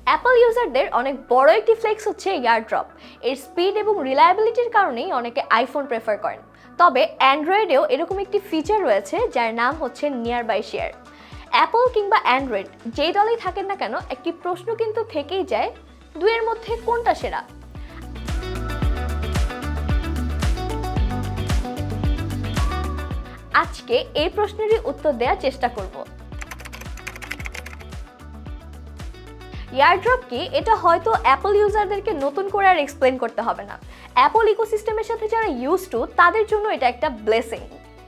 Apple ইউজারদের অনেক বড় একটি ফ্লেক্স হচ্ছে এয়ারড্রপ। এর স্পিড এবং রিলায়েবিলিটির কারণেই অনেকে আইফোন প্রেফার করেন। তবে অ্যান্ড্রয়েডেও এরকম একটি ফিচার রয়েছে যার নাম হচ্ছে নিয়ার বাই শেয়ার। অ্যাপল কিংবা অ্যান্ড্রয়েড যেই দলেই থাকেন না কেন, একটি প্রশ্ন কিন্তু থেকেই যায়, দুয়ের মধ্যে কোনটা সেরা? আজকে এই প্রশ্নেরই উত্তর দেওয়ার চেষ্টা করব। এয়ারড্রপ কি, এটা হয়তো অ্যাপল ইউজারদেরকে নতুন করে আর এক্সপ্লেন করতে হবে না। অ্যাপল ইকোসিস্টেমের সাথে যারা ইউজ টু তাদের জন্য এটা একটা ব্লেসিং।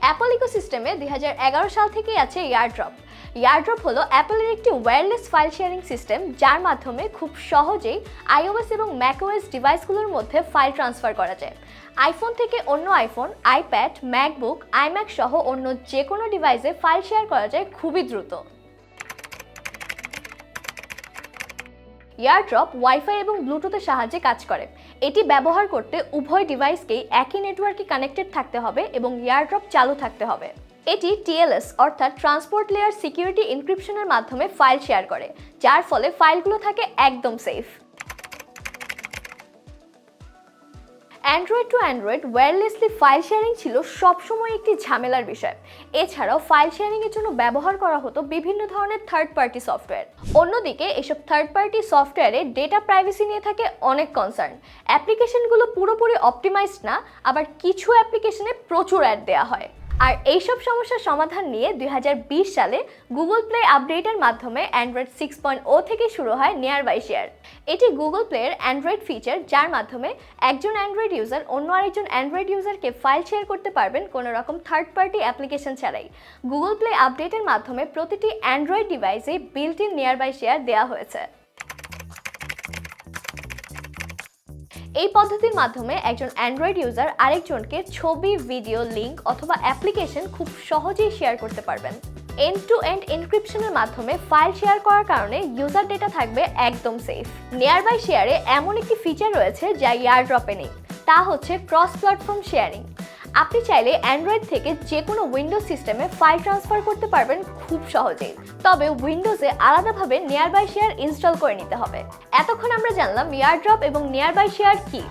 অ্যাপল ইকোসিস্টেমে 2011 সাল থেকেই আছে এয়ারড্রপ। এয়ারড্রপ হলো অ্যাপলের একটি ওয়্যারলেস ফাইল শেয়ারিং সিস্টেম, যার মাধ্যমে খুব সহজেই আইওএস এবং ম্যাকওএস ডিভাইসগুলোর মধ্যে ফাইল ট্রান্সফার করা যায়। আইফোন থেকে অন্য আইফোন, আইপ্যাড, ম্যাকবুক, আইম্যাক সহ অন্য যে কোনো ডিভাইসে ফাইল শেয়ার করা যায় খুবই দ্রুত। এয়ারড্রপ ওয়াইফাই এবং ব্লুটুথের সাহায্যে কাজ করে। এটি ব্যবহার করতে উভয় ডিভাইসকেই একই নেটওয়ার্কে কানেক্টেড থাকতে হবে এবং এয়ারড্রপ চালু থাকতে হবে। এটি টিএলএস অর্থাৎ ট্রান্সপোর্ট লেয়ার সিকিউরিটি এনক্রিপশনের মাধ্যমে ফাইল শেয়ার করে, যার ফলে ফাইলগুলো থাকে একদম safe. Android to Android wirelessly file sharing ছিল সবসময় একটি ঝামেলার বিষয়। এছাড়াও ফাইল শেয়ারিংয়ের জন্য ব্যবহার করা হতো বিভিন্ন ধরনের থার্ড পার্টি সফটওয়্যার। অন্যদিকে এসব থার্ড পার্টি সফটওয়্যারে ডেটা প্রাইভেসি নিয়ে থাকে অনেক কনসার্ন। অ্যাপ্লিকেশনগুলো পুরোপুরি অপটিমাইজড না, আবার কিছু অ্যাপ্লিকেশনে প্রচুর অ্যাড দেওয়া হয়। আর এইসব সমস্যার সমাধান নিয়ে 2020 সালে গুগল প্লে আপডেটের মাধ্যমে অ্যান্ড্রয়েড 6.0 থেকে শুরু হয় নিয়ার বাই শেয়ার। এটি গুগল প্লের অ্যান্ড্রয়েড ফিচার, যার মাধ্যমে একজন অ্যান্ড্রয়েড ইউজার অন্য আরেকজন অ্যান্ড্রয়েড ইউজারকে ফাইল শেয়ার করতে পারবেন কোনো রকম থার্ড পার্টি অ্যাপ্লিকেশন ছাড়াই। গুগল প্লে আপডেটের মাধ্যমে প্রতিটি অ্যান্ড্রয়েড ডিভাইসে built in nearby share দেওয়া হয়েছে। এই পদ্ধতির মাধ্যমে একজন অ্যান্ড্রয়েড ইউজার আরেকজনকে ছবি, ভিডিও, লিঙ্ক অথবা অ্যাপ্লিকেশন খুব সহজেই শেয়ার করতে পারবেন। এন্ড টু এন্ড এনক্রিপশনের মাধ্যমে ফাইল শেয়ার করার কারণে ইউজার ডেটা থাকবে একদম সেফ। নিয়ার বাই শেয়ারে এমন একটি ফিচার রয়েছে যা এয়ারড্রপে নেই, তা হচ্ছে ক্রস প্ল্যাটফর্ম শেয়ারিং। আপনি চাইলে অ্যান্ড্রয়েড থেকে যে কোনো উইন্ডোজ সিস্টেমে ফাইল ট্রান্সফার করতে পারবেন খুব সহজেই। তবে উইন্ডোজে আলাদাভাবে নিয়ার বাই শেয়ার ইনস্টল করে নিতে হবে। এতক্ষণ আমরা জানলাম এয়ারড্রপ এবং নিয়ার বাই শেয়ার কি।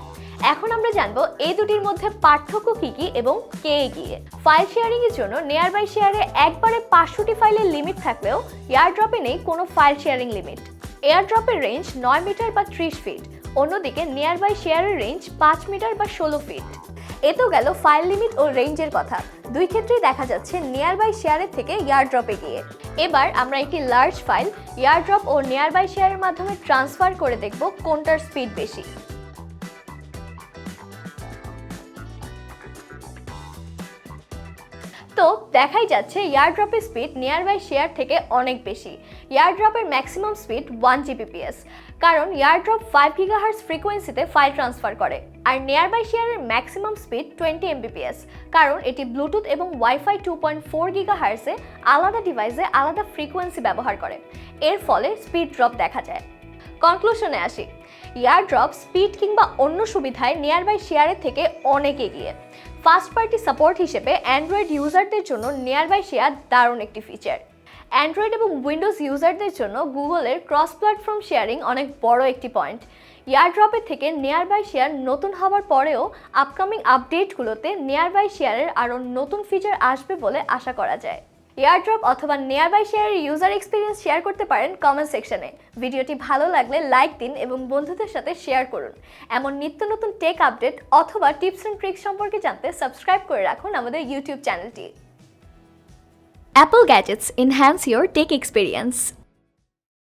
এখন আমরা জানবো এই দুটির মধ্যে পার্থক্য কি এবং কে এগিয়ে। ফাইল শেয়ারিং এর জন্য নিয়ার বাই শেয়ারে একবারে 500টি ফাইলের লিমিট থাকলেও এয়ারড্রপে নেই কোনো ফাইল শেয়ারিং লিমিট। এয়ারড্রপের রেঞ্জ 9 মিটার বা 30 ফিট, অন্যদিকে নিয়ার বাই শেয়ারের রেঞ্জ 5 মিটার বা 16 ফিট। এ তো গেল ফাইল লিমিট ও রেঞ্জের কথা। দুই ক্ষেত্রেই দেখা যাচ্ছে নিয়ার বাই শেয়ারের থেকে এয়ারড্রপে গিয়ে। এবার আমরা একটি লার্জ ফাইল এয়ারড্রপ ও নিয়ার বাই শেয়ারের মাধ্যমে ট্রান্সফার করে দেখব কোনটার স্পিড বেশি। তো দেখাই যাচ্ছে এয়ারড্রপের স্পিড নিয়ার বাই শেয়ার থেকে অনেক বেশি। এয়ারড্রপের ম্যাক্সিমাম স্পিড 1 Gbps, কারণ এয়ারড্রপ 5 GHz ফ্রিকোয়েন্সিতে ফাইল ট্রান্সফার করে। আর নিয়ার বাই শেয়ারের ম্যাক্সিমাম স্পিড 20 Mbps, কারণ এটি ব্লুটুথ এবং ওয়াইফাই 2.4 GHz এ আলাদা ডিভাইসে আলাদা ফ্রিকোয়েন্সি ব্যবহার করে। এর ফলে স্পিড ড্রপ দেখা যায়। কনক্লুশনে আসি, এয়ারড্রপ স্পিড কিংবা অন্য সুবিধায় নিয়ার বাই শেয়ারের থেকে অনেক এগিয়ে। ফার্স্ট পার্টি সাপোর্ট হিসেবে অ্যান্ড্রয়েড ইউজারদের জন্য নিয়ার বাই শেয়ার দারুণ একটি ফিচার। অ্যান্ড্রয়েড এবং উইন্ডোজ ইউজারদের জন্য গুগলের ক্রস প্ল্যাটফর্ম শেয়ারিং অনেক বড় একটি পয়েন্ট। এয়ারড্রপের থেকে নিয়ার বাই শেয়ার নতুন হওয়ার পরেও আপকামিং আপডেটগুলোতে নিয়ার বাই শেয়ারের আরও নতুন ফিচার আসবে বলে আশা করা যায়। এয়ারড্রপ অথবা নিয়ার বাই শেয়ারের ইউজার এক্সপিরিয়েন্স শেয়ার করতে পারেন কমেন্ট সেকশনে। ভিডিওটি ভালো লাগলে লাইক দিন এবং বন্ধুদের সাথে শেয়ার করুন। এমন নিত্য নতুন টেক আপডেট অথবা টিপস অ্যান্ড ট্রিক্স সম্পর্কে জানতে সাবস্ক্রাইব করে রাখুন আমাদের ইউটিউব চ্যানেলটি। Apple gadgets enhance your tech experience.